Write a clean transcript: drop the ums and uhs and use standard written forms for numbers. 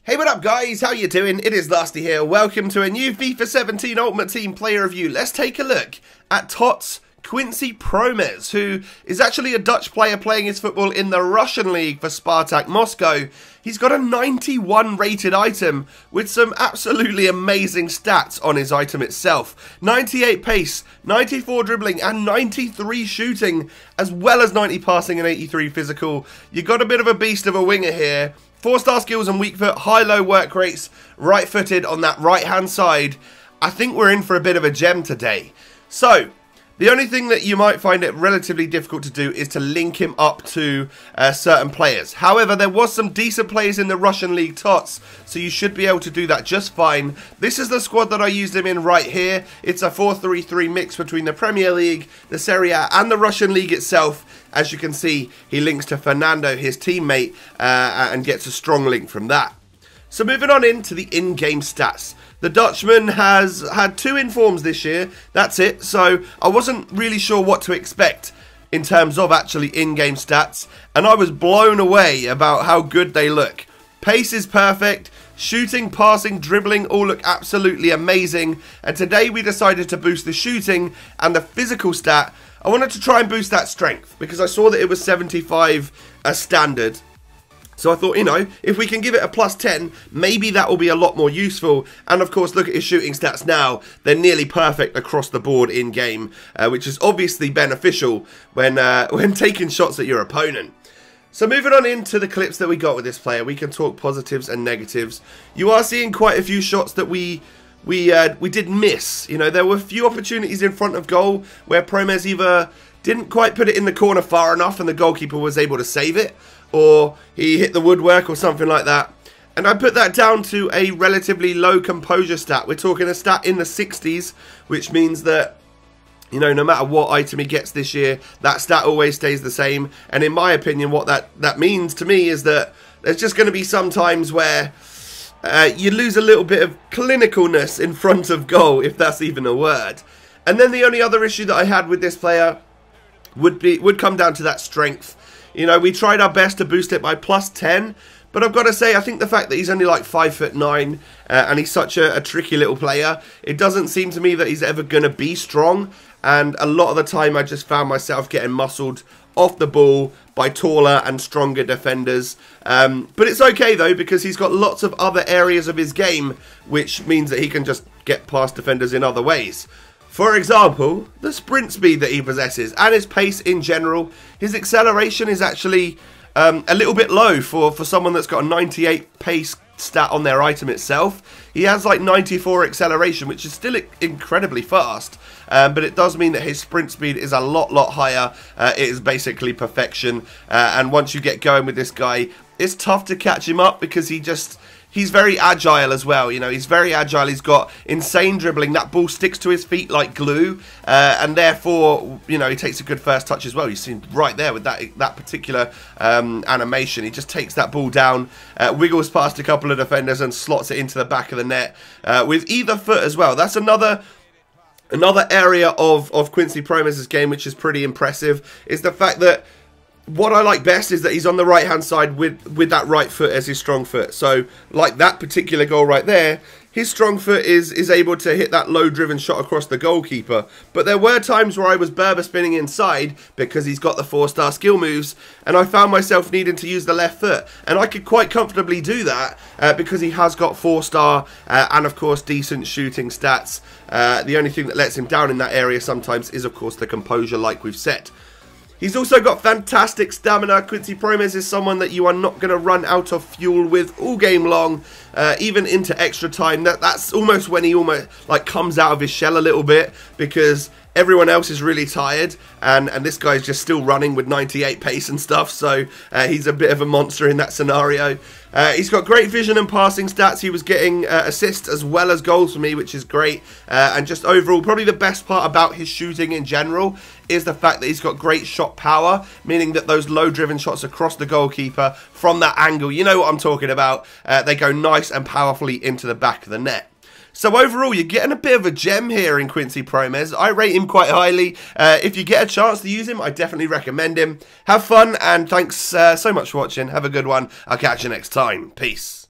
Hey, what up guys, how you doing? It is Lasty here. Welcome to a new FIFA 17 Ultimate Team player review. Let's take a look at Tots Quincy Promes, who is actually a Dutch player playing his football in the Russian league for Spartak Moscow. He's got a 91 rated item with some absolutely amazing stats on his item itself. 98 pace, 94 dribbling and 93 shooting, as well as 90 passing and 83 physical. You got a bit of a beast of a winger here. 4-star skills and weak foot, high-low work rates, right-footed on that right-hand side. I think we're in for a bit of a gem today. So, the only thing that you might find it relatively difficult to do is to link him up to certain players. However, there was some decent players in the Russian League Tots, so you should be able to do that just fine. This is the squad that I used him in right here. It's a 4-3-3 mix between the Premier League, the Serie A, and the Russian League itself. As you can see, he links to Fernando, his teammate, and gets a strong link from that. So moving on into the in-game stats. The Dutchman has had 2 informs this year, that's it, so I wasn't really sure what to expect in terms of actually in-game stats, and I was blown away about how good they look. Pace is perfect, shooting, passing, dribbling all look absolutely amazing, and today we decided to boost the shooting and the physical stat. I wanted to try and boost that strength because I saw that it was 75 as standard. So I thought, you know, if we can give it a plus 10, maybe that will be a lot more useful. And of course, look at his shooting stats now. They're nearly perfect across the board in game, which is obviously beneficial when taking shots at your opponent. So moving on into the clips that we got with this player, we can talk positives and negatives. You are seeing quite a few shots that we did miss. You know, there were a few opportunities in front of goal where Promes either didn't quite put it in the corner far enough and the goalkeeper was able to save it, or he hit the woodwork or something like that. And I put that down to a relatively low composure stat. We're talking a stat in the 60s, which means that, you know, no matter what item he gets this year, that stat always stays the same. And in my opinion, what that means to me is that there's just going to be some times where you lose a little bit of clinicalness in front of goal, if that's even a word. And then the only other issue that I had with this player would come down to that strength. You know, we tried our best to boost it by plus 10, but I've got to say, I think the fact that he's only like 5'9", and he's such a tricky little player, it doesn't seem to me that he's ever going to be strong, and a lot of the time I just found myself getting muscled off the ball by taller and stronger defenders. But it's okay though, because he's got lots of other areas of his game, which means that he can just get past defenders in other ways. For example, the sprint speed that he possesses and his pace in general. His acceleration is actually a little bit low for someone that's got a 98 pace stat on their item itself. He has like 94 acceleration, which is still incredibly fast, but it does mean that his sprint speed is a lot higher. It is basically perfection, and once you get going with this guy, it's tough to catch him up because he's very agile as well. You know, he's very agile. He's got insane dribbling. That ball sticks to his feet like glue, and therefore, you know, he takes a good first touch as well. You see right there with that particular animation. He just takes that ball down, wiggles past a couple of defenders, and slots it into the back of the net with either foot as well. That's another area of Quincy Promes' game which is pretty impressive. Is the fact that what I like best is that he's on the right-hand side with that right foot as his strong foot. So, like that particular goal right there, his strong foot is able to hit that low-driven shot across the goalkeeper. But there were times where I was Berber spinning inside because he's got the 4-star skill moves, and I found myself needing to use the left foot. And I could quite comfortably do that because he has got 4-star and, of course, decent shooting stats. The only thing that lets him down in that area sometimes is, of course, the composure, like we've said. He's also got fantastic stamina. Quincy Promes is someone that you are not going to run out of fuel with all game long, even into extra time. That's almost when he almost like comes out of his shell a little bit, because everyone else is really tired, and this guy's just still running with 98 pace and stuff, so he's a bit of a monster in that scenario. He's got great vision and passing stats. He was getting assists as well as goals for me, which is great. And just overall, probably the best part about his shooting in general is the fact that he's got great shot power, meaning that those low-driven shots across the goalkeeper from that angle, you know what I'm talking about, they go nice and powerfully into the back of the net. So overall, you're getting a bit of a gem here in Quincy Promes. I rate him quite highly. If you get a chance to use him, I definitely recommend him. Have fun, and thanks so much for watching. Have a good one. I'll catch you next time. Peace.